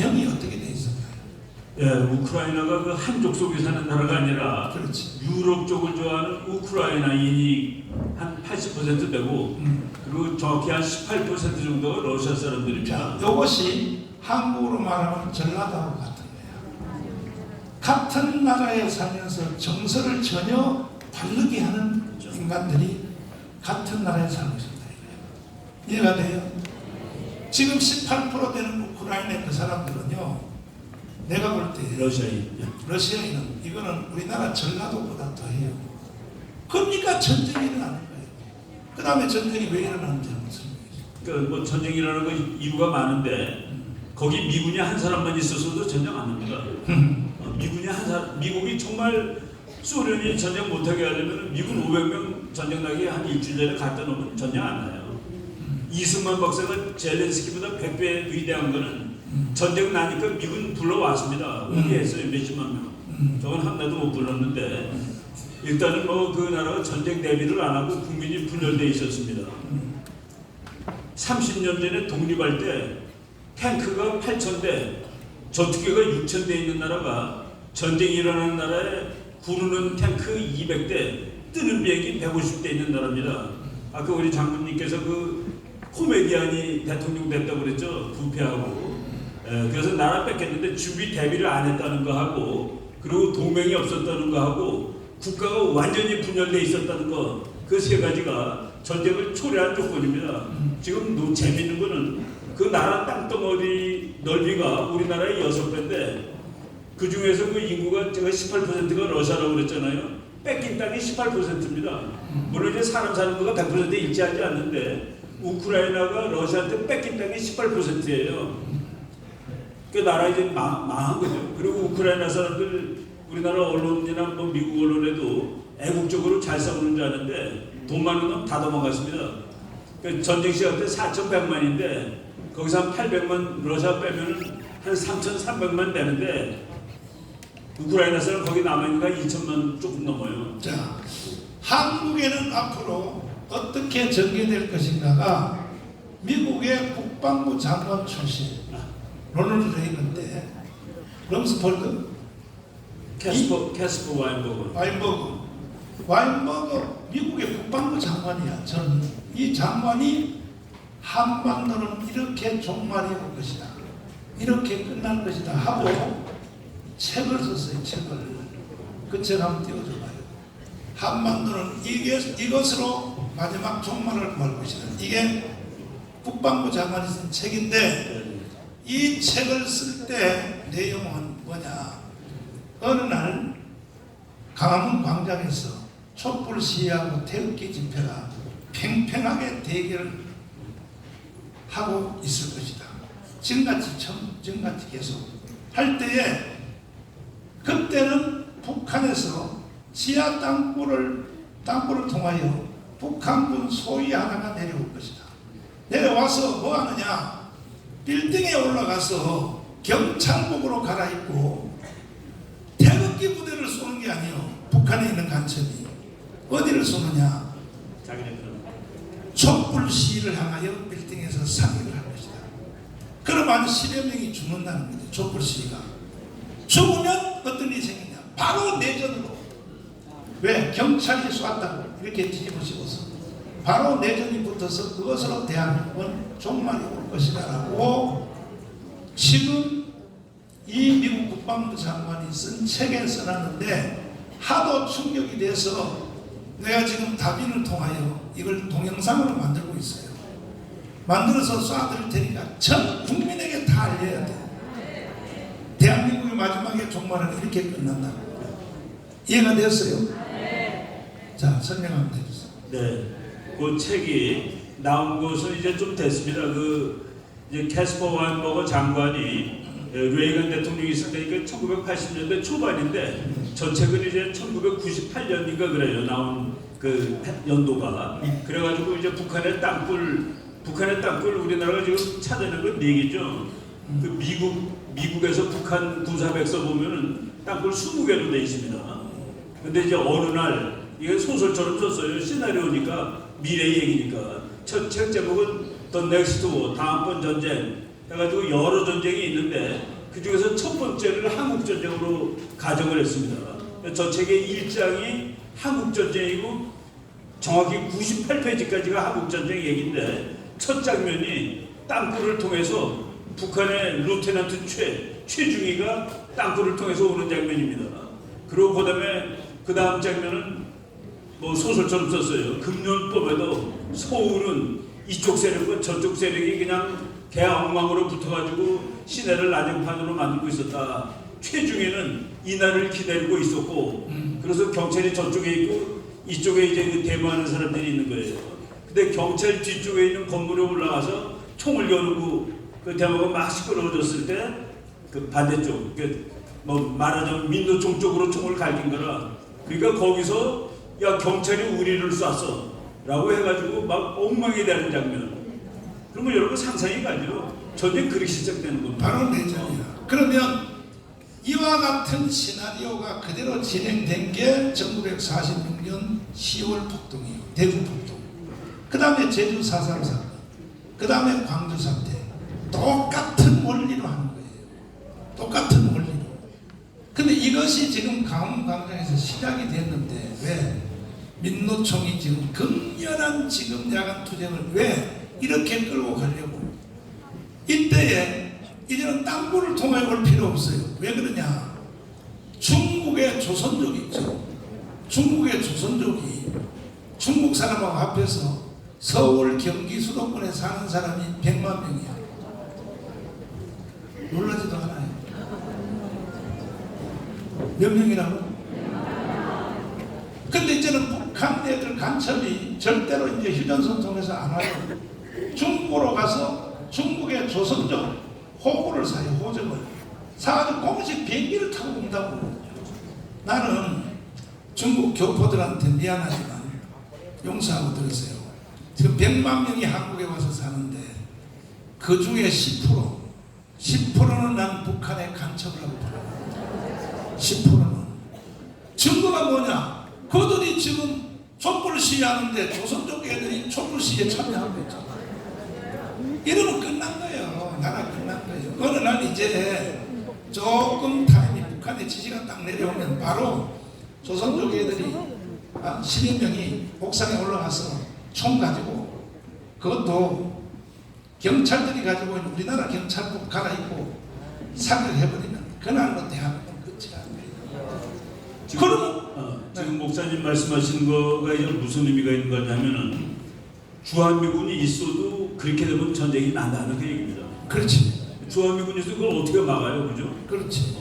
진영이 어떻게 돼 있었나요? 예, 우크라이나가 그 한족 속에 사는 나라가 아니라 그렇지. 유럽 쪽을 좋아하는 우크라이나인이 한 80% 되고 그리고 정확히 한 18% 정도가 러시아 사람들입니다. 이것이 한국으로 말하면 전라도하고 같은 거예요. 같은 나라에 살면서 정서를 전혀 다르게 하는 인간들이 같은 나라에 살고 있습니다. 이해가 돼요? 지금 18% 되는 우크라이나 그 사람들은요, 내가 볼 때 러시아인은 이거는 우리나라 전라도보다 더해요. 그러니까 전쟁이 일어나는 거예요. 그 다음에 전쟁이 왜 일어나는지 한번 설명해 주세요. 그러니까 뭐 전쟁이 일어나는 건 이유가 많은데 거기 미군이 한 사람만 있었어도 전쟁 안 합니다. 미군이 한 사람, 미국이 정말 소련이 전쟁 못하게 하려면 미군 500명 전쟁 나게 한 일주일 전에 갖다 놓으면 전쟁 안 나요. 이승만 박사가 젤렌스키보다 100배 위대한 거는 전쟁 나니까 미군 불러왔습니다. 오게 했어요. 몇십만 명. 저건 하나도 못 불렀는데 일단은 뭐 그 나라가 전쟁 대비를 안 하고 국민이 분열되어 있었습니다. 30년 전에 독립할 때 탱크가 8,000대, 전투기가 6,000대 있는 나라가 전쟁이 일어나는 나라에 구르는 탱크 200대, 뜨는 비행기 150대 있는 나라입니다. 아까 우리 장군님께서 그 코미디안이 대통령 됐다고 그랬죠. 부패하고. 그래서 나라 뺏겼는데 준비 대비를 안 했다는 거 하고, 그리고 동맹이 없었다는 거 하고, 국가가 완전히 분열돼 있었다는 거, 그 세 가지가 전쟁을 초래한 조건입니다. 지금 재밌는 거는 그 나라 땅덩어리 넓이가 우리나라의 6배인데 그 중에서 그 인구가 제가 18%가 러시아라고 그랬잖아요. 뺏긴 땅이 18%입니다. 물론 이제 사람 사는 거가 100%에 일치하지 않는데 우크라이나가 러시아한테 뺏긴 땅이 18%예요. 그 나라 이제 망한 거죠. 그리고 우크라이나 사람들 우리나라 언론이나 뭐 미국 언론에도 애국적으로 잘 싸우는 줄 아는데 돈 많은 놈 다 도망갔습니다. 그 전쟁 시간 때 4,100만인데 거기서 한 800만 러시아 빼면은 한 3,300만 되는데 우크라이나 사람 거기 남아있는 거 2천만 조금 넘어요. 자, 한국에는 앞으로 어떻게 전개될 것인가가 미국의 국방부 장관 출신 로널드 레이건 때 럼스폴드, 캐스퍼 와인버그 미국의 국방부 장관이야. 이 장관이 한반도는 이렇게 종말이 올 것이다, 이렇게 끝날 것이다 하고 책을 썼어요. 책을. 그 책 한번 띄워줘봐요. 한반도는 이것으로 마지막 종말을 말 것이다. 이게 국방부 장관이 쓴 책인데 이 책을 쓸 때 내용은 뭐냐? 어느 날 강화문 광장에서 촛불 시위하고 태극기 집회가 팽팽하게 대결을 하고 있을 것이다. 지금같이 계속 할 때에 그때는 북한에서 지하 땅굴을 통하여 북한군 소위 하나가 내려올 것이다. 내려와서 뭐 하느냐? 빌딩에 올라가서 경찰복으로 갈아입고 태극기 부대를 쏘는 게 아니에요. 북한에 있는 간첩이 어디를 쏘느냐? 촛불 시위를 향하여 빌딩에서 사격을 할 것이다. 그러면 10여 명이 죽는다는 거죠. 촛불 시위가 죽으면 어떤 일이 생기냐? 바로 내전으로. 왜? 경찰이 쐈다고 이렇게 뒤집어쓰고서 바로 내전이 붙어서 그것으로 대한민국은 종말이 올 것이다라고 지금 이 미국 국방부 장관이 쓴 책에 써놨는데 하도 충격이 돼서 내가 지금 다빈을 통하여 이걸 동영상으로 만들고 있어요. 만들어서 쏴드릴 테니까 전 국민에게 다 알려야 돼. 대한민국의 마지막에 종말은 이렇게 끝난다고. 이해가 되었어요? 자, 설명 한번 해주세요. 네, 그 책이 나온 것은 이제 좀 됐습니다. 이제 캐스퍼 와인버거 장관이 레이건 대통령이 있을 때니까 1980년대 초반인데 저 책은 이제 1998년인가 그래요. 나온 그 연도가. 그래가지고 이제 북한의 땅굴 우리나라가 지금 찾아낸 건 4개죠. 그 미국에서 북한 군사백서 보면은 땅굴 20개로 돼 있습니다. 근데 이제 어느 날 이게 소설처럼 썼어요. 시나리오니까 미래 얘기니까 첫 책 제목은 The Next War, 다음번 전쟁. 해가지고 여러 전쟁이 있는데 그 중에서 첫 번째를 한국 전쟁으로 가정을 했습니다. 저 책의 1장이 한국 전쟁이고 정확히 98페이지까지가 한국 전쟁 얘기인데 첫 장면이 땅굴을 통해서 북한의 루테넌트 최중희가 땅굴을 통해서 오는 장면입니다. 그리고 그 다음 장면은 뭐 소설처럼 썼어요. 금년법에도 서울은 이쪽 세력과 저쪽 세력이 그냥 대엉망으로 붙어가지고 시내를 난장판으로 만들고 있었다. 최중에는 이날을 기다리고 있었고, 그래서 경찰이 저쪽에 있고 이쪽에 이제 그 데모하는 사람들이 있는 거예요. 근데 경찰 뒤쪽에 있는 건물에 올라가서 총을 겨누고 그 데모가 막 시끄러워졌을 때 그 반대쪽, 뭐 말하자면 민노총 쪽으로 총을 갈긴 거라. 그러니까 거기서 야 경찰이 우리를 쐈어 라고 해가지고 막 엉망이 되는 장면. 그러면 여러분 상상이 가죠. 전쟁 그렇게 시작되는 겁니다. 바로 내전이야. 그러면 이와 같은 시나리오가 그대로 진행된 게 1946년 10월 폭동이에요. 대구 폭동. 그 다음에 제주 4.3 사건. 그 다음에 광주 사태. 똑같은 원리로 하는 거예요. 똑같은 원리로. 근데 이것이 지금 강원광장에서 시작이 됐는데 왜 민노총이 지금 극렬한 지금 야간 투쟁을 왜 이렇게 끌고 가려고? 이때에 이제는 땅굴을 통해 올 필요 없어요. 왜 그러냐? 중국의 조선족이 있죠. 중국의 조선족이 중국 사람하고 합해서 서울 경기 수도권에 사는 사람이 100만 명이야. 놀라지도 않아요. 몇 명이라고? 근데 이제는 북한 애들 간첩이 절대로 이제 휴전선 통해서 안 와요. 중국으로 가서 중국의 조선족 호구를 사요. 호적을 사가지고 공식 비행기를 타고 온다고. 나는 중국 교포들한테 미안하지만 용서하고 들으세요. 지금 100만 명이 한국에 와서 사는데 그 중에 10%는 난 북한의 간첩이라고 봐요. 10%는. 증거가 뭐냐? 그들이 지금 촛불 시위하는데 조선족 애들이 촛불 시위에 참여하고 있잖아. 이러면 끝난 거예요. 나라 끝난 거예요. 어느 날 이제 조금 타임이 북한의 지시가 딱 내려오면 바로 조선족 애들이 10여 명이 옥상에 올라가서 총 가지고 그것도 경찰들이 가지고 있는 우리나라 경찰복 갈아입고 사격해버리면 그날로 대한민국 끝이 나는 거예요. 지금 목사님 말씀하신 거가 이제 무슨 의미가 있는 거냐면은 주한미군이 있어도 그렇게 되면 전쟁이 난다는 그 얘기입니다. 그렇지. 주한미군이 있어도 그걸 어떻게 막아요, 그죠? 그렇지.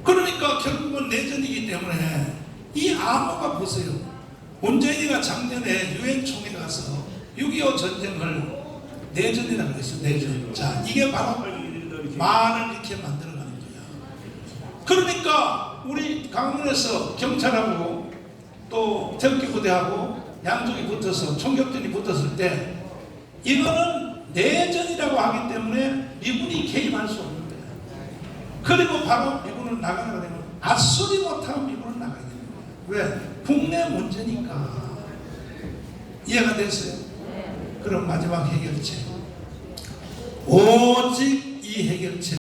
그러니까 결국은 내전이기 때문에 이 암호가 보세요. 문재인이가 작년에 유엔 총회 가서 6.25 전쟁을 내전이라고 했어. 내전. 자, 이게 바로 말을 이렇게 만들어가는 거야. 그러니까 우리 강원에서 경찰하고 또 특기부대하고 양쪽이 붙어서 총격전이 붙었을 때 이거는 내전이라고 하기 때문에 미군이 개입할 수 없는 거야. 그리고 바로 미군을 나가게 되면 앗소리 못하고 미군을 나가게 되는 거야. 왜? 국내 문제니까. 이해가 됐어요? 그럼 마지막 해결책. 오직 이 해결책